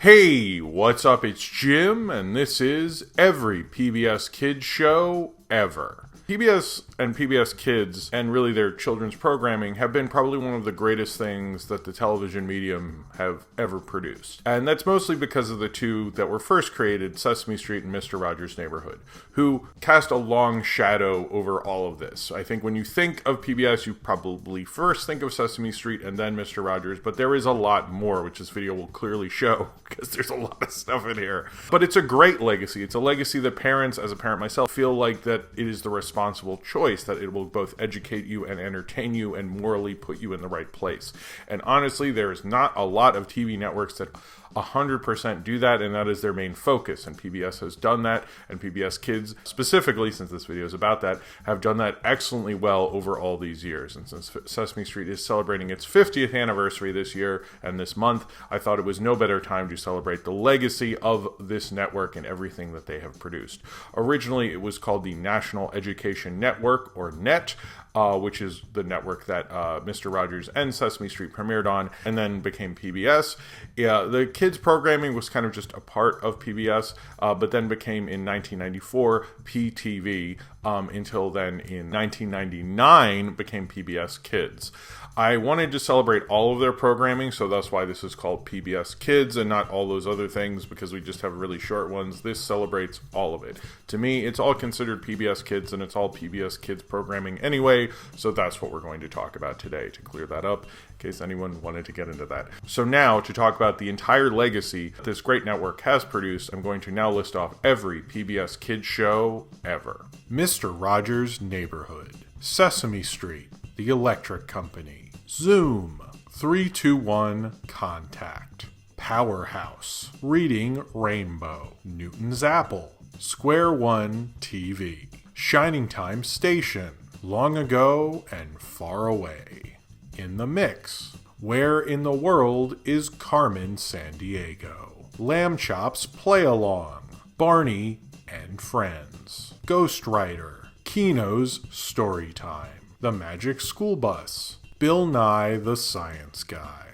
Hey, what's up? It's Jim, and this is every PBS Kids show ever. PBS and PBS Kids, and really their children's programming, have been probably one of the greatest things that the television medium have ever produced. And that's mostly because of the two that were first created, Sesame Street and Mr. Rogers' Neighborhood, who cast a long shadow over all of this. I think when you think of PBS, you probably first think of Sesame Street and then Mr. Rogers, but there is a lot more, which this video will clearly show, because there's a lot of stuff in here. But it's a great legacy. It's a legacy that parents, as a parent myself, feel like that it is the responsible choice, that it will both educate you and entertain you and morally put you in the right place. And honestly, there's not a lot of TV networks that 100% do that, and that is their main focus. And PBS has done that, and PBS Kids, specifically, since this video is about that, have done that excellently well over all these years. And since Sesame Street is celebrating its 50th anniversary this year and this month, I thought it was no better time to celebrate the legacy of this network and everything that they have produced. Originally, it was called the National Education Network, or NET, which is the network that Mr. Rogers and Sesame Street premiered on, and then became PBS. The kids programming was kind of just a part of PBS, but then became in 1994 PTV, until then in 1999 became PBS Kids. I wanted to celebrate all of their programming, so that's why this is called PBS Kids and not all those other things, because we just have really short ones. This celebrates all of it. To me, it's all considered PBS Kids, and it's all PBS Kids programming anyway, so that's what we're going to talk about today, to clear that up, in case anyone wanted to get into that. So now, to talk about the entire legacy this great network has produced, I'm going to now list off every PBS Kids show ever. Mr. Rogers' Neighborhood, Sesame Street, The Electric Company, Zoom, 321 Contact, Powerhouse, Reading Rainbow, Newton's Apple, Square One TV, Shining Time Station, Long Ago and Far Away, In the Mix, Where in the World is Carmen Sandiego, Lamb Chops Play Along, Barney and Friends, Ghost Rider, Kino's Story Time, The Magic School Bus, Bill Nye the Science Guy,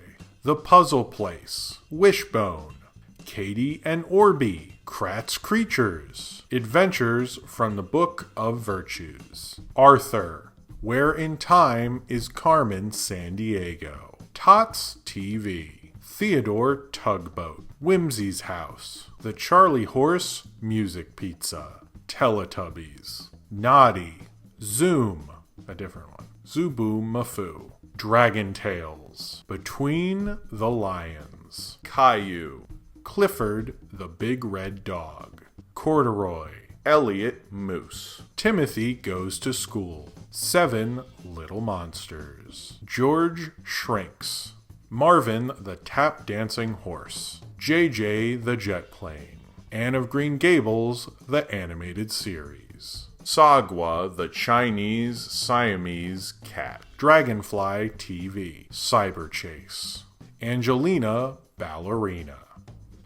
The Puzzle Place, Wishbone, Katie and Orby, Kratz Creatures, Adventures from the Book of Virtues, Arthur, Where in Time is Carmen Sandiego, Tots TV, Theodore Tugboat, Whimsy's House, The Charlie Horse Music Pizza, Teletubbies, Noddy, Zoom, a different one, Zubu Mafu, Dragon Tales, Between the Lions, Caillou, Clifford the Big Red Dog, Corduroy, Elliot Moose, Timothy Goes to School, Seven Little Monsters, George Shrinks, Marvin the Tap Dancing Horse, JJ the Jet Plane, Anne of Green Gables the Animated Series, Sagwa the Chinese Siamese Cat, Dragonfly TV, Cyber Chase, Angelina Ballerina,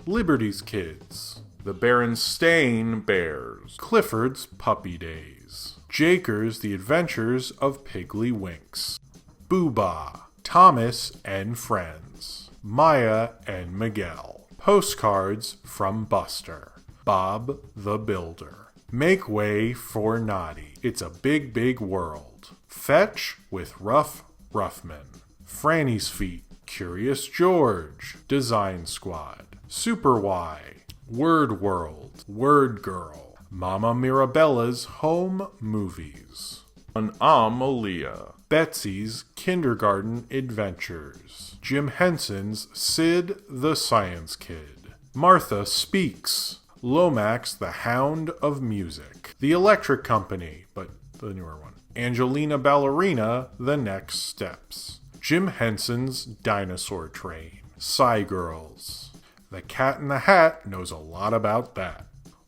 Liberty's Kids, The Berenstain Bears, Clifford's Puppy Days, Jakers The Adventures of Piggly Winks, Booba, Thomas and Friends, Maya and Miguel, Postcards from Buster, Bob the Builder, Make Way for Noddy, It's a Big, Big World, Fetch with Rough Ruffman, Franny's Feet, Curious George, Design Squad, Super Y, Word World, Word Girl, Mama Mirabella's Home Movies, Anomalia, Betsy's Kindergarten Adventures, Jim Henson's Sid the Science Kid, Martha Speaks, Lomax the Hound of Music, The Electric Company, but the newer one, Angelina Ballerina, The Next Steps, Jim Henson's Dinosaur Train, Psy Girls, The Cat in the Hat knows a lot about that,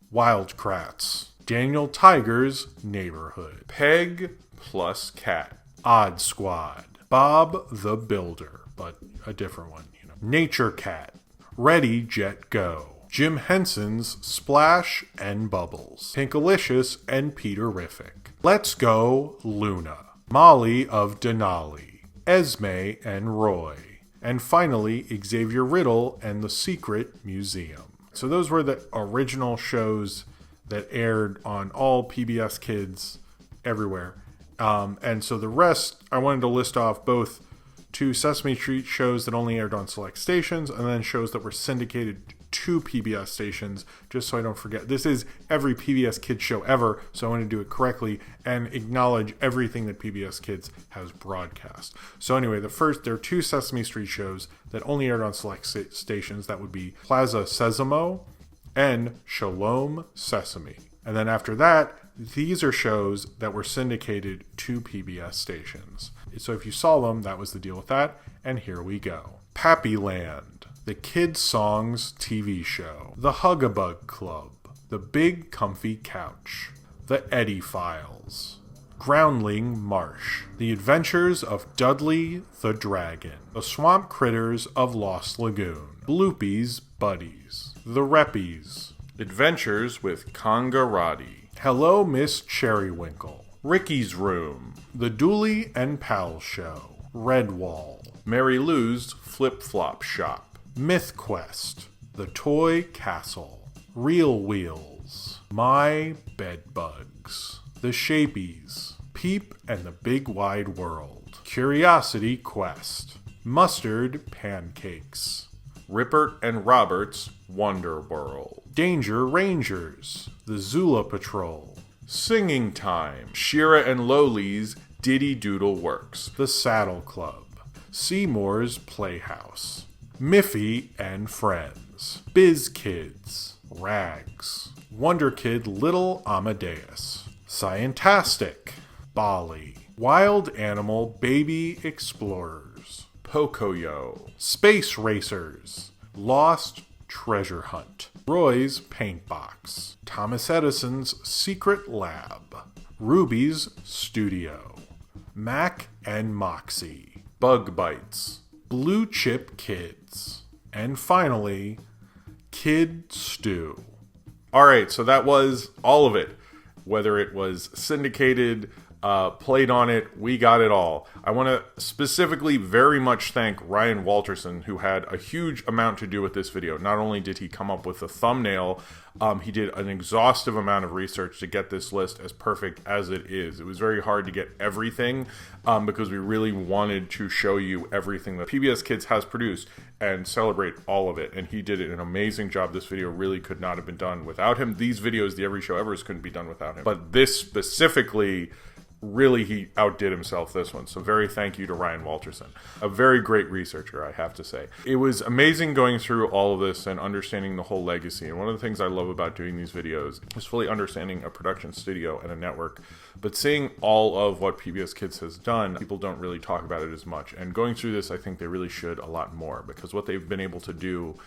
Wild Kratts, Daniel Tiger's Neighborhood, Peg plus Cat, Odd Squad, Bob the Builder, but a different one, Nature Cat, Ready Jet Go, Jim Henson's Splash and Bubbles, Pinkalicious and Peterific, Let's Go Luna, Molly of Denali, Esme and Roy, and finally Xavier Riddle and the Secret Museum. So those were the original shows that aired on all PBS Kids everywhere. And so the rest, I wanted to list off both 2 Sesame Street shows that only aired on select stations, and then shows that were syndicated to PBS stations, just so I don't forget. This is every PBS Kids show ever, so I want to do it correctly and acknowledge everything that PBS Kids has broadcast. So anyway, there are 2 Sesame Street shows that only aired on select stations. That would be Plaza Sesamo and Shalom Sesame. And then after that, these are shows that were syndicated to PBS stations. So if you saw them, that was the deal with that. And here we go. Pappyland, the Kids Songs TV show. The Hug-a-Bug Club. The Big Comfy Couch. The Eddie Files. Groundling Marsh. The Adventures of Dudley the Dragon. The Swamp Critters of Lost Lagoon. Bloopy's Buddies. The Reppies. Adventures with Congarati. Hello, Miss Cherrywinkle. Ricky's Room. The Dooley and Pal Show. Redwall. Mary Lou's Flip-Flop Shop. Myth Quest. The Toy Castle. Real Wheels. My Bedbugs. The Shapies. Peep and the Big Wide World. Curiosity Quest. Mustard Pancakes. Ripert and Robert's Wonder World. Danger Rangers. The Zula Patrol. Singing Time. Shira and Loli's Diddy Doodle Works. The Saddle Club. Seymour's Playhouse. Miffy and Friends. Biz Kids. Rags. Wonder Kid Little Amadeus. Scientastic. Bali. Wild Animal Baby Explorers. Pocoyo. Space Racers. Lost Treasure Hunt. Roy's Paint Box. Thomas Edison's Secret Lab. Ruby's Studio. Mac and Moxie. Bug Bites. Blue Chip Kids. And finally, Kid Stew. Alright, so that was all of it. Whether it was syndicated, played on it, we got it all. I want to specifically very much thank Ryan Walterson, who had a huge amount to do with this video. Not only did he come up with the thumbnail, he did an exhaustive amount of research to get this list as perfect as it is. It was very hard to get everything because we really wanted to show you everything that PBS Kids has produced and celebrate all of it. And he did an amazing job. This video really could not have been done without him. These videos, the Every Show Evers, couldn't be done without him. But this specifically, really, he outdid himself this one. So very thank you to Ryan Walterson. A very great researcher, I have to say. It was amazing going through all of this and understanding the whole legacy. And one of the things I love about doing these videos is fully understanding a production studio and a network. But seeing all of what PBS Kids has done, people don't really talk about it as much. And going through this, I think they really should a lot more, because what they've been able to do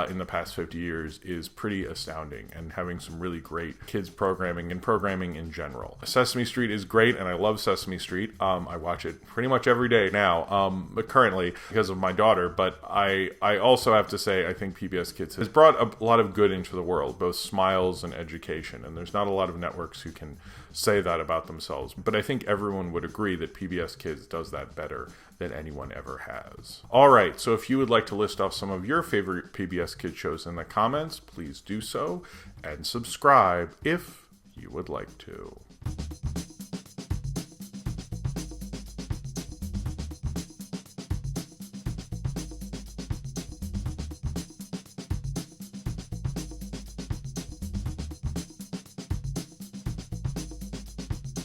in the past 50 years is pretty astounding, and having some really great kids programming and programming in general. Sesame Street is great, and I love Sesame Street. I watch it pretty much every day now, but currently because of my daughter. But I also have to say, I think PBS Kids has brought a lot of good into the world, both smiles and education, and there's not a lot of networks who can say that about themselves. But I think everyone would agree that PBS Kids does that better than anyone ever has. Alright, so if you would like to list off some of your favorite PBS Kids shows in the comments, please do so, and subscribe if you would like to.